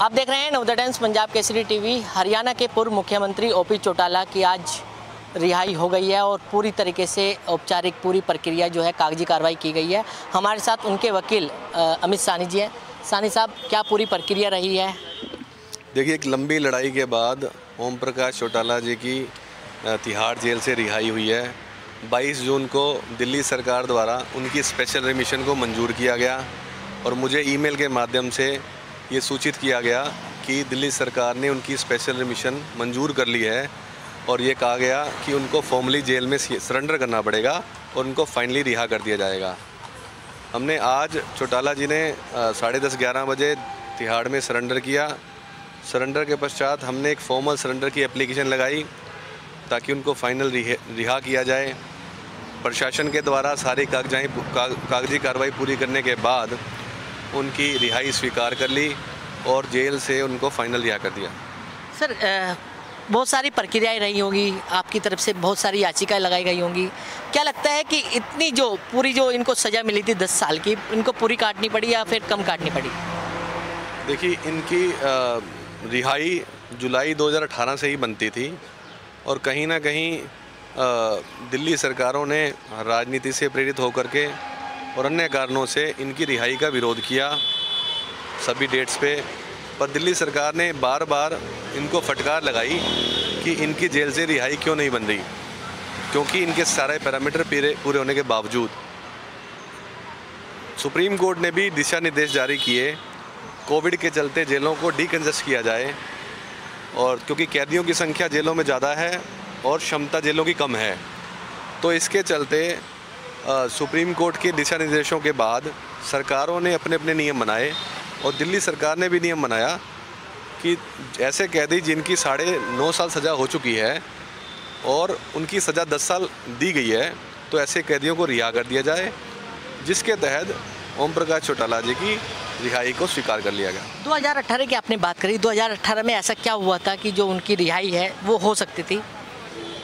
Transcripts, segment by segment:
आप देख रहे हैं नवोदय टाइम्स पंजाब केसरी टीवी। हरियाणा के पूर्व मुख्यमंत्री ओपी चौटाला की आज रिहाई हो गई है और पूरी तरीके से औपचारिक पूरी प्रक्रिया जो है कागजी कार्रवाई की गई है। हमारे साथ उनके वकील अमित सानी जी हैं। सानी साहब, क्या पूरी प्रक्रिया रही है? देखिए, एक लंबी लड़ाई के बाद ओम प्रकाश चौटाला जी की तिहाड़ जेल से रिहाई हुई है। 22 जून को दिल्ली सरकार द्वारा उनकी स्पेशल रिमिशन को मंजूर किया गया और मुझे ईमेल के माध्यम से ये सूचित किया गया कि दिल्ली सरकार ने उनकी स्पेशल रिमिशन मंजूर कर ली है और ये कहा गया कि उनको फॉर्मली जेल में सरेंडर करना पड़ेगा और उनको फाइनली रिहा कर दिया जाएगा। हमने आज चौटाला जी ने 10:30-11 बजे तिहाड़ में सरेंडर किया। सरेंडर के पश्चात हमने एक फॉर्मल सरेंडर की एप्लीकेशन लगाई ताकि उनको फाइनल रिहा किया जाए। प्रशासन के द्वारा सारी कागजी कार्रवाई पूरी करने के बाद उनकी रिहाई स्वीकार कर ली और जेल से उनको फाइनल रिहा कर दिया। सर, बहुत सारी प्रक्रियाएं रही होंगी, आपकी तरफ से बहुत सारी याचिकाएं लगाई गई होंगी। क्या लगता है कि इतनी जो पूरी जो इनको सज़ा मिली थी 10 साल की, इनको पूरी काटनी पड़ी या फिर कम काटनी पड़ी? देखिए, इनकी रिहाई जुलाई 2018 से ही बनती थी और कहीं ना कहीं दिल्ली सरकारों ने राजनीति से प्रेरित होकर के और अन्य कारणों से इनकी रिहाई का विरोध किया सभी डेट्स पे। पर दिल्ली सरकार ने बार बार इनको फटकार लगाई कि इनकी जेल से रिहाई क्यों नहीं बन रही, क्योंकि इनके सारे पैरामीटर पूरे होने के बावजूद सुप्रीम कोर्ट ने भी दिशा निर्देश जारी किए कोविड के चलते जेलों को डीकंजेस्ट किया जाए, और क्योंकि कैदियों की संख्या जेलों में ज़्यादा है और क्षमता जेलों की कम है, तो इसके चलते सुप्रीम कोर्ट के दिशा निर्देशों के बाद सरकारों ने अपने अपने नियम बनाए और दिल्ली सरकार ने भी नियम बनाया कि ऐसे कैदी जिनकी 9.5 साल सज़ा हो चुकी है और उनकी सज़ा 10 साल दी गई है, तो ऐसे कैदियों को रिहा कर दिया जाए, जिसके तहत ओम प्रकाश चौटाला जी की रिहाई को स्वीकार कर लिया गया। 2018 की आपने बात करी, 2018 में ऐसा क्या हुआ था कि जो उनकी रिहाई है वो हो सकती थी?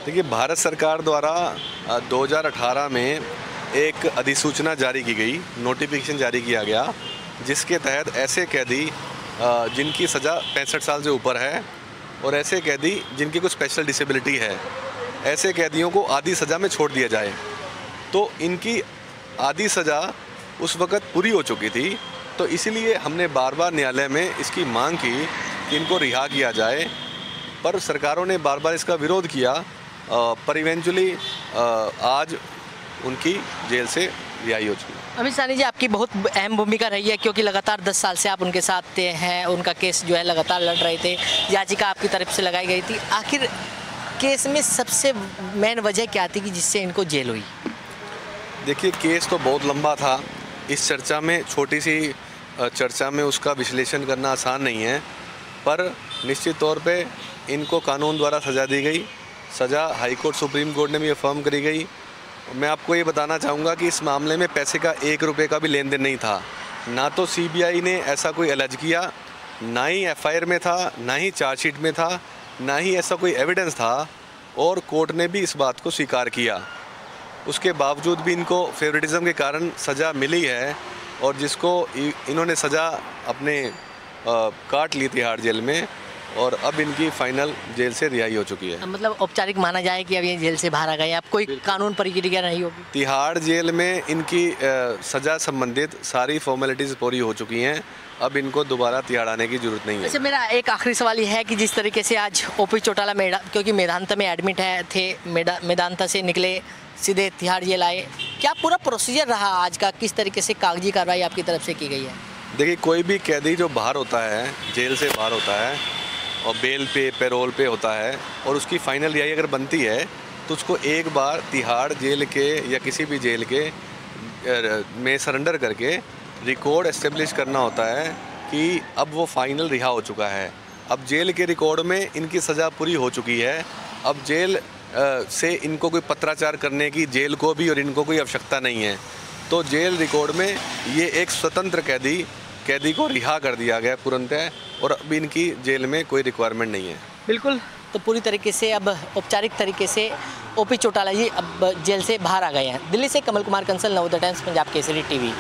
देखिए, भारत सरकार द्वारा 2018 में एक अधिसूचना जारी की गई, नोटिफिकेशन जारी किया गया, जिसके तहत ऐसे कैदी जिनकी सज़ा 65 साल से ऊपर है और ऐसे कैदी जिनकी कुछ स्पेशल डिसेबिलिटी है, ऐसे कैदियों को आधी सज़ा में छोड़ दिया जाए। तो इनकी आधी सज़ा उस वक़्त पूरी हो चुकी थी, तो इसीलिए हमने बार बार न्यायालय में इसकी मांग की कि इनको रिहा किया जाए, पर सरकारों ने बार बार इसका विरोध किया। पर इवेंचुअली आज उनकी जेल से रिहाई हो चुकी है। अमित सानी जी, आपकी बहुत अहम भूमिका रही है, क्योंकि लगातार 10 साल से आप उनके साथ हैं, उनका केस जो है लगातार लड़ रहे थे, याचिका आपकी तरफ से लगाई गई थी। आखिर केस में सबसे मेन वजह क्या थी कि जिससे इनको जेल हुई? देखिए, केस तो बहुत लंबा था। इस चर्चा में, छोटी सी चर्चा में उसका विश्लेषण करना आसान नहीं है, पर निश्चित तौर पे इनको कानून द्वारा सज़ा दी गई। सज़ा हाई कोर्ट, सुप्रीम कोर्ट ने भी अफर्म करी गई। मैं आपको ये बताना चाहूँगा कि इस मामले में पैसे का 1 रुपये का भी लेन देन नहीं था। ना तो सीबीआई ने ऐसा कोई एलिज किया, ना ही एफआईआर में था, ना ही चार्जशीट में था, ना ही ऐसा कोई एविडेंस था, और कोर्ट ने भी इस बात को स्वीकार किया। उसके बावजूद भी इनको फेवरेटिज्म के कारण सज़ा मिली है और जिसको इन्होंने सज़ा अपने काट ली तिहाड़ जेल में, और अब इनकी फाइनल जेल से रिहाई हो चुकी है। मतलब औपचारिक माना जाए कि अब ये जेल से बाहर आ गए, अब कोई कानून प्रक्रिया नहीं होगी? तिहाड़ जेल में इनकी सज़ा संबंधित सारी फॉर्मेलिटीज़ पूरी हो चुकी हैं। अब इनको दोबारा तिहाड़ आने की जरूरत नहीं है। वैसे मेरा एक आखिरी सवाल ये है कि जिस तरीके से आज ओपी चौटाला क्योंकि मेदांता में एडमिट थे, मेदांता से निकले सीधे तिहाड़ जेल आए, क्या पूरा प्रोसीजर रहा आज का? किस तरीके से कागजी कार्रवाई आपकी तरफ से की गई है? देखिए, कोई भी कैदी जो बाहर होता है, जेल से बाहर होता है और बेल पे, पैरोल पे होता है, और उसकी फाइनल रिहाई अगर बनती है, तो उसको एक बार तिहाड़ जेल के या किसी भी जेल के में सरेंडर करके रिकॉर्ड एस्टेब्लिश करना होता है कि अब वो फाइनल रिहा हो चुका है। अब जेल के रिकॉर्ड में इनकी सज़ा पूरी हो चुकी है। अब जेल से इनको कोई पत्राचार करने की जेल को भी और इनको कोई आवश्यकता नहीं है। तो जेल रिकॉर्ड में ये एक स्वतंत्र कैदी को रिहा कर दिया गया तुरंत, और अब इनकी जेल में कोई रिक्वायरमेंट नहीं है। बिल्कुल, तो पूरी तरीके से अब औपचारिक तरीके से ओपी चौटाला जी अब जेल से बाहर आ गए हैं। दिल्ली से कमल कुमार कंसल, नवोदय टाइम्स पंजाब केसरी टीवी।